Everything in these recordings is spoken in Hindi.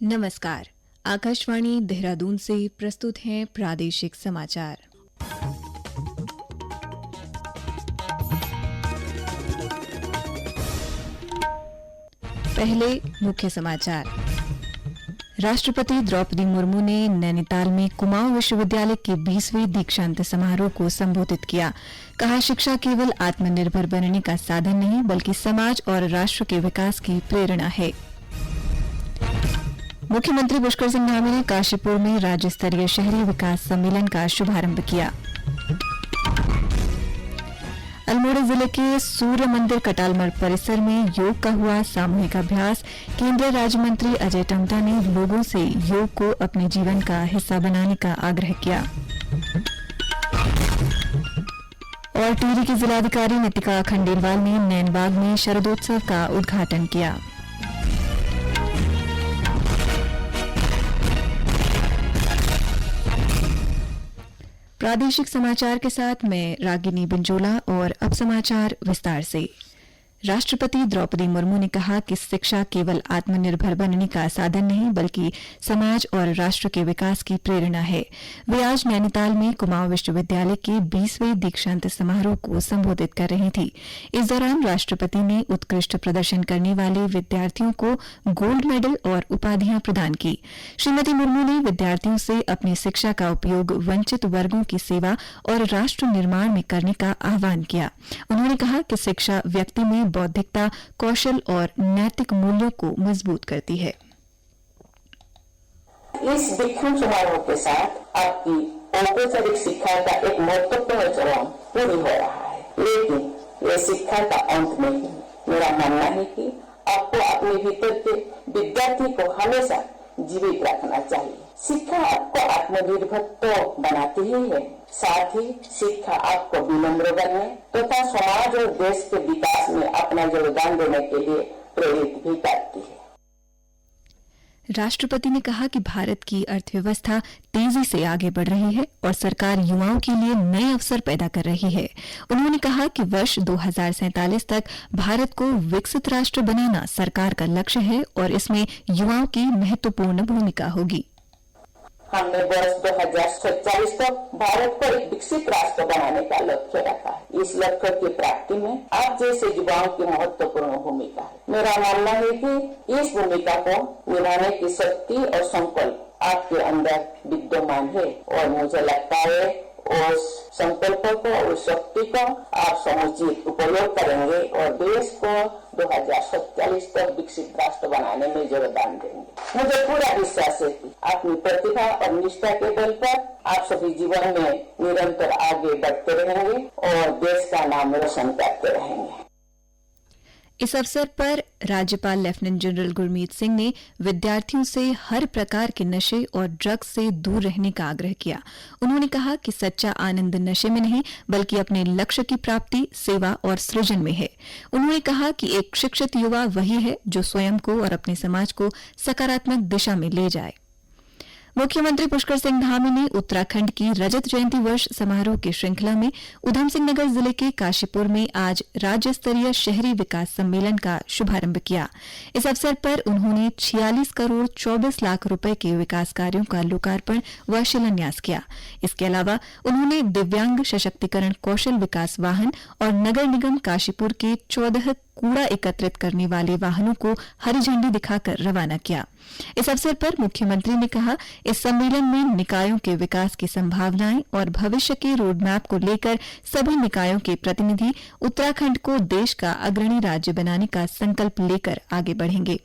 नमस्कार। आकाशवाणी देहरादून से प्रस्तुत हैं प्रादेशिक समाचार। पहले मुख्य समाचार। राष्ट्रपति द्रौपदी मुर्मू ने नैनीताल में कुमाऊं विश्वविद्यालय के 20वें दीक्षांत समारोह को संबोधित किया। कहा, शिक्षा केवल आत्मनिर्भर बनने का साधन नहीं बल्कि समाज और राष्ट्र के विकास की प्रेरणा है। मुख्यमंत्री पुष्कर सिंह धामी ने काशीपुर में राज्य स्तरीय शहरी विकास सम्मेलन का शुभारंभ किया। अल्मोड़ा जिले के सूर्य मंदिर कटालमर परिसर में योग का हुआ सामूहिक अभ्यास। केंद्रीय राज्य मंत्री अजय टम्टा ने लोगों से योग को अपने जीवन का हिस्सा बनाने का आग्रह किया। और टिहरी की जिलाधिकारी नितिका खंडेलवाल ने नैनबाग में शरदोत्सव का उद्घाटन किया। प्रादेशिक समाचार के साथ मैं रागिनी बिंजोला और अब समाचार विस्तार से। राष्ट्रपति द्रौपदी मुर्मू ने कहा कि शिक्षा केवल आत्मनिर्भर बनने का साधन नहीं बल्कि समाज और राष्ट्र के विकास की प्रेरणा है। वे आज नैनीताल में कुमाऊं विश्वविद्यालय के 20वें दीक्षांत समारोह को संबोधित कर रही थी। इस दौरान राष्ट्रपति ने उत्कृष्ट प्रदर्शन करने वाले विद्यार्थियों को गोल्ड मेडल और उपाधियां प्रदान की। श्रीमती मुर्मू ने विद्यार्थियों से अपनी शिक्षा का उपयोग वंचित वर्गों की सेवा और राष्ट्र निर्माण में करने का आह्वान किया। उन्होंने कहा कि शिक्षा व्यक्ति में बौद्धिकता, कौशल और नैतिक मूल्यों को मजबूत करती है। इस दीक्षांत समारोह के साथ आपकी औपचारिक शिक्षा का एक महत्वपूर्ण चरण पूरी हो रहा है, लेकिन ये शिक्षा का अंत नहीं। मेरा मानना है कि आपको अपने भीतर के विद्यार्थी को हमेशा जीवित रखना चाहिए। शिक्षा आपको आत्मनिर्भर तो बनाती ही है, साथ ही शिक्षा आपको विनम्र बनने तथा समाज और देश के विकास में अपना योगदान देने के लिए प्रेरित भी करती है। राष्ट्रपति ने कहा कि भारत की अर्थव्यवस्था तेजी से आगे बढ़ रही है और सरकार युवाओं के लिए नए अवसर पैदा कर रही है। उन्होंने कहा कि वर्ष 2047 तक भारत को विकसित राष्ट्र बनाना सरकार का लक्ष्य है और इसमें युवाओं की महत्वपूर्ण भूमिका होगी। हमने वर्ष 2047 तक भारत को एक विकसित राष्ट्र बनाने का लक्ष्य रखा है। इस लक्ष्य की प्राप्ति में आप जैसे युवाओं की महत्वपूर्ण भूमिका है। मेरा मानना है कि इस भूमिका को निभाने की शक्ति और संकल्प आपके अंदर विद्यमान है और मुझे लगता है उस संकल्प को, उस शक्ति को आप समुचित उपयोग करेंगे और देश को 2047 तक विकसित राष्ट्र बनाने में योगदान देंगे। मुझे पूरा विश्वास है कि अपनी प्रतिभा और निष्ठा के बल पर आप सभी जीवन में निरंतर आगे बढ़ते रहेंगे और देश का नाम रोशन करते रहेंगे। इस अवसर पर राज्यपाल लेफ्टिनेंट जनरल गुरमीत सिंह ने विद्यार्थियों से हर प्रकार के नशे और ड्रग्स से दूर रहने का आग्रह किया। उन्होंने कहा कि सच्चा आनंद नशे में नहीं बल्कि अपने लक्ष्य की प्राप्ति, सेवा और सृजन में है। उन्होंने कहा कि एक शिक्षित युवा वही है जो स्वयं को और अपने समाज को सकारात्मक दिशा में ले जाए। मुख्यमंत्री पुष्कर सिंह धामी ने उत्तराखंड की रजत जयंती वर्ष समारोह की श्रृंखला में उधम सिंह नगर जिले के काशीपुर में आज राज्य स्तरीय शहरी विकास सम्मेलन का शुभारंभ किया। इस अवसर पर उन्होंने 46 करोड़ 24 लाख रुपए के विकास कार्यों का लोकार्पण व शिलान्यास किया। इसके अलावा उन्होंने दिव्यांग सशक्तिकरण कौशल विकास वाहन और नगर निगम काशीपुर के 14 कूड़ा एकत्रित करने वाले वाहनों को हरी झंडी दिखाकर रवाना किया। इस अवसर पर मुख्यमंत्री ने कहा, इस सम्मेलन में निकायों के विकास की संभावनाएं और भविष्य के रोडमैप को लेकर सभी निकायों के प्रतिनिधि उत्तराखंड को देश का अग्रणी राज्य बनाने का संकल्प लेकर आगे बढ़ेंगे।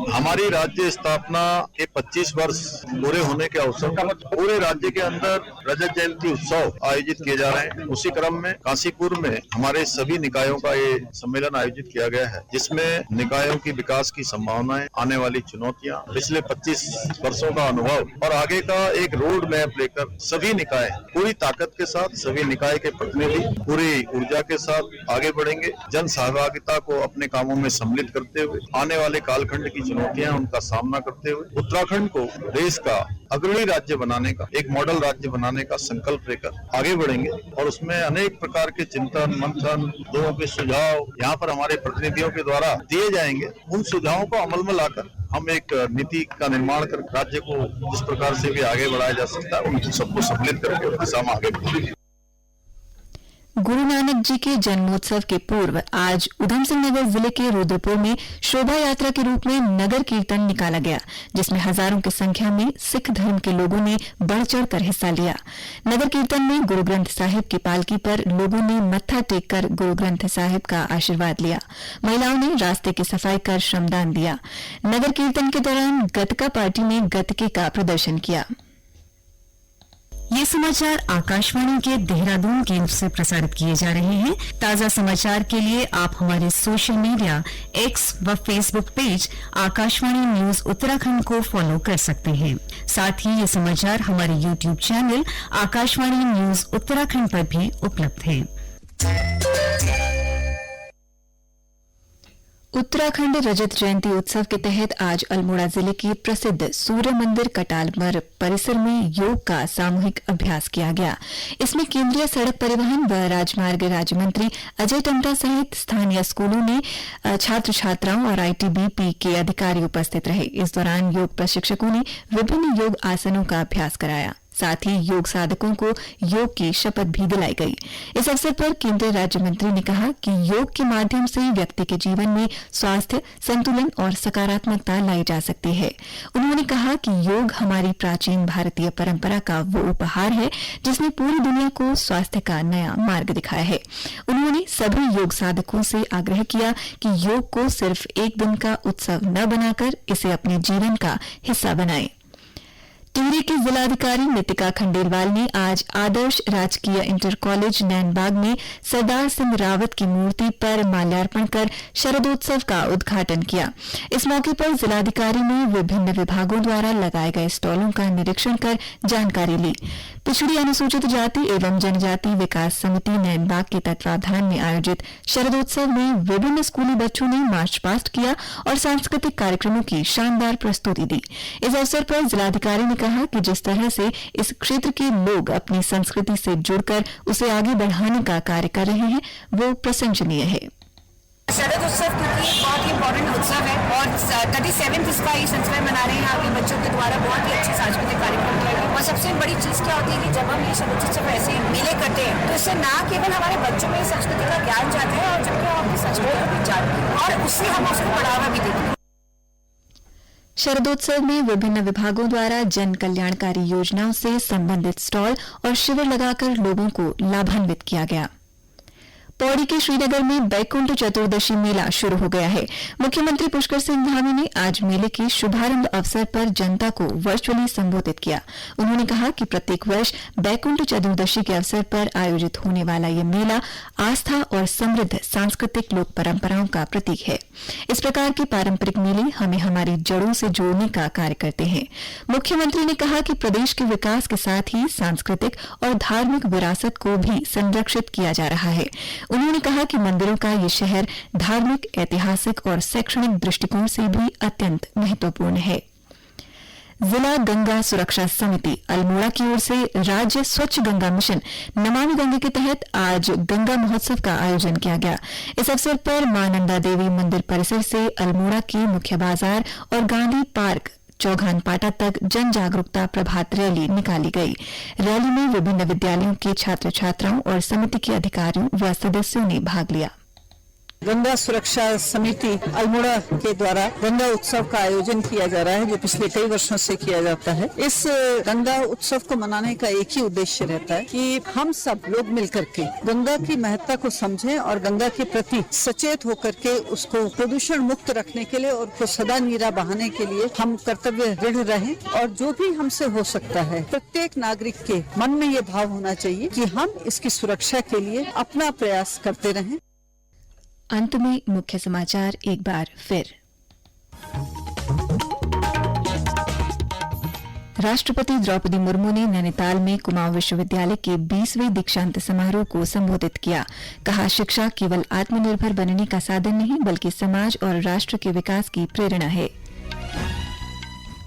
हमारी राज्य स्थापना के 25 वर्ष पूरे होने के अवसर पर पूरे राज्य के अंदर रजत जयंती उत्सव आयोजित किए जा रहे हैं। उसी क्रम में काशीपुर में हमारे सभी निकायों का ये सम्मेलन आयोजित किया गया है, जिसमें निकायों की विकास की संभावनाएं, आने वाली चुनौतियां, पिछले 25 वर्षों का अनुभव और आगे का एक रोड मैप लेकर सभी निकाय पूरी ताकत के साथ, सभी निकाय के प्रतिनिधि पूरी ऊर्जा के साथ आगे बढ़ेंगे। जन सहभागिता को अपने कामों में सम्मिलित करते हुए आने वाले कालखंड की चुनौतियां उनका सामना करते हुए उत्तराखंड को देश का अग्रणी राज्य बनाने का, एक मॉडल राज्य बनाने का संकल्प लेकर आगे बढ़ेंगे और उसमें अनेक प्रकार के चिंतन मंथन, लोगों के सुझाव यहाँ पर हमारे प्रतिनिधियों के द्वारा दिए जाएंगे। उन सुझावों को अमल में लाकर हम एक नीति का निर्माण कर राज्य को जिस प्रकार से भी आगे बढ़ाया जा सकता है उन सबको सम्मिलित करके उस दिशा में आगे बढ़ेंगे। गुरु नानक जी के जन्मोत्सव के पूर्व आज उधम सिंह नगर जिले के रुद्रपुर में शोभा यात्रा के रूप में नगर कीर्तन निकाला गया, जिसमें हजारों की संख्या में सिख धर्म के लोगों ने बढ़ चढ़कर हिस्सा लिया। नगर कीर्तन में गुरु ग्रंथ साहिब की पालकी पर लोगों ने मत्था टेककर गुरु ग्रंथ साहिब का आशीर्वाद लिया। महिलाओं ने रास्ते की सफाई कर श्रमदान दिया। नगर कीर्तन के दौरान गतका पार्टी ने गतके का प्रदर्शन किया। ये समाचार आकाशवाणी के देहरादून केंद्र से प्रसारित किए जा रहे हैं। ताजा समाचार के लिए आप हमारे सोशल मीडिया एक्स व Facebook page Akashvani news Uttarakhand को फॉलो कर सकते हैं। साथ ही ये समाचार हमारे YouTube channel Akashvani news Uttarakhand पर भी उपलब्ध है। उत्तराखंड रजत जयंती उत्सव के तहत आज अल्मोड़ा जिले के प्रसिद्ध सूर्य मंदिर कटालमर परिसर में योग का सामूहिक अभ्यास किया गया। इसमें केंद्रीय सड़क परिवहन व राजमार्ग राज्य मंत्री अजय टम्टा सहित स्थानीय स्कूलों ने छात्र छात्राओं और आईटीबीपी के अधिकारी उपस्थित रहे। इस दौरान योग प्रशिक्षकों ने विभिन्न योग आसनों का अभ्यास कराया। साथ ही योग साधकों को योग की शपथ भी दिलाई गई। इस अवसर पर केंद्रीय राज्य मंत्री ने कहा कि योग के माध्यम से व्यक्ति के जीवन में स्वास्थ्य, संतुलन और सकारात्मकता लाई जा सकती है। उन्होंने कहा कि योग हमारी प्राचीन भारतीय परंपरा का वो उपहार है जिसने पूरी दुनिया को स्वास्थ्य का नया मार्ग दिखाया है। उन्होंने सभी योग साधकों से आग्रह किया कि योग को सिर्फ एक दिन का उत्सव न बनाकर इसे अपने जीवन का हिस्सा बनाएं। टिहरी की जिलाधिकारी नितिका खंडेलवाल ने आज आदर्श राजकीय इंटर कॉलेज नैनबाग में सरदार सिंह रावत की मूर्ति पर माल्यार्पण कर शरदोत्सव का उद्घाटन किया। इस मौके पर जिलाधिकारी ने विभिन्न विभागों द्वारा लगाए गए स्टॉलों का निरीक्षण कर जानकारी ली। पिछड़ी अनुसूचित जाति एवं जनजाति विकास समिति नैनबाग के तत्वावधान में आयोजित शरदोत्सव में विभिन्न स्कूली बच्चों ने मार्च पास्ट किया और सांस्कृतिक कार्यक्रमों की शानदार प्रस्तुति दी। इस अवसर पर जिलाधिकारी ने कहा कि जिस तरह से इस क्षेत्र के लोग अपनी संस्कृति से जुड़कर उसे आगे बढ़ाने का कार्य कर रहे हैं, वो प्रशंसनीय है। शरद उत्सव क्योंकि एक बहुत ही इम्पोर्टेंट उत्सव है और 37th इसका ये संस्मय मना रहे हैं यहाँ के बच्चों के द्वारा। बहुत ही अच्छे सांस्कृतिक कार्यक्रम किए गए और सबसे बड़ी चीज़ क्या होती है कि जब हम ये शरद उत्सव ऐसे मेले करते हैं तो इससे न केवल हमारे बच्चों में संस्कृति का ज्ञान जाता है और जबकि हम अपनी संस्कृति को जानते हैं और उससे हम उसको बढ़ावा भी देते हैं। शरदोत्सव में विभिन्न विभागों द्वारा जन कल्याणकारी योजनाओं से संबंधित स्टॉल और शिविर लगाकर लोगों को लाभान्वित किया गया। पौड़ी के श्रीनगर में बैकुंठ चतुर्दशी मेला शुरू हो गया है। मुख्यमंत्री पुष्कर सिंह धामी ने आज मेले के शुभारंभ अवसर पर जनता को वर्चुअली संबोधित किया। उन्होंने कहा कि प्रत्येक वर्ष बैकुंठ चतुर्दशी के अवसर पर आयोजित होने वाला ये मेला आस्था और समृद्ध सांस्कृतिक लोक परंपराओं का प्रतीक है। इस प्रकार के पारंपरिक मेले हमें हमारी जड़ों से जोड़ने का कार्य करते हैं। मुख्यमंत्री ने कहा कि प्रदेश के विकास के साथ ही सांस्कृतिक और धार्मिक विरासत को भी संरक्षित किया जा रहा है। उन्होंने कहा कि मंदिरों का ये शहर धार्मिक, ऐतिहासिक और शैक्षणिक दृष्टिकोण से भी अत्यंत महत्वपूर्ण है। जिला गंगा सुरक्षा समिति अल्मोड़ा की ओर से राज्य स्वच्छ गंगा मिशन नमामि गंगे के तहत आज गंगा महोत्सव का आयोजन किया गया। इस अवसर पर मां नंदा देवी मंदिर परिसर से अल्मोड़ा के मुख्य बाजार और गांधी पार्क चौघान पाटा तक जन जागरूकता प्रभात रैली निकाली गई। रैली में विभिन्न विद्यालयों के छात्र छात्राओं और समिति के अधिकारियों व सदस्यों ने भाग लिया। गंगा सुरक्षा समिति अल्मोड़ा के द्वारा गंगा उत्सव का आयोजन किया जा रहा है, जो पिछले कई वर्षों से किया जाता है। इस गंगा उत्सव को मनाने का एक ही उद्देश्य रहता है कि हम सब लोग मिलकर के गंगा की महत्ता को समझें और गंगा के प्रति सचेत होकर के उसको प्रदूषण मुक्त रखने के लिए और उसको सदा नीरा बहाने के लिए हम कर्तव्य दृढ़ रहें। और जो भी हमसे हो सकता है, प्रत्येक नागरिक के मन में ये भाव होना चाहिए कि हम इसकी सुरक्षा के लिए अपना प्रयास करते रहें। अंत में मुख्य समाचार एक बार फिर। राष्ट्रपति द्रौपदी मुर्मू ने नैनीताल में कुमाऊं विश्वविद्यालय के 20वें दीक्षांत समारोह को संबोधित किया। कहा, शिक्षा केवल आत्मनिर्भर बनने का साधन नहीं बल्कि समाज और राष्ट्र के विकास की प्रेरणा है।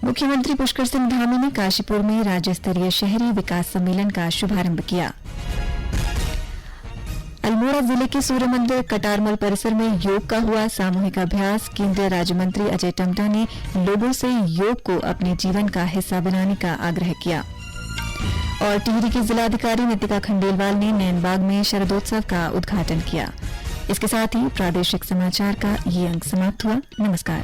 मुख्यमंत्री पुष्कर सिंह धामी ने काशीपुर में राज्य स्तरीय शहरी विकास सम्मेलन का शुभारंभ किया। अल्मोड़ा जिले के सूर्य मंदिर कटारमल परिसर में योग का हुआ सामूहिक अभ्यास। केंद्रीय राज्य मंत्री अजय टम्टा ने लोगों से योग को अपने जीवन का हिस्सा बनाने का आग्रह किया। और टिहरी की जिलाधिकारी नितिका खंडेलवाल ने नैनबाग में शरदोत्सव का उद्घाटन किया। इसके साथ ही प्रादेशिक समाचार का ये अंक समाप्त हुआ। नमस्कार।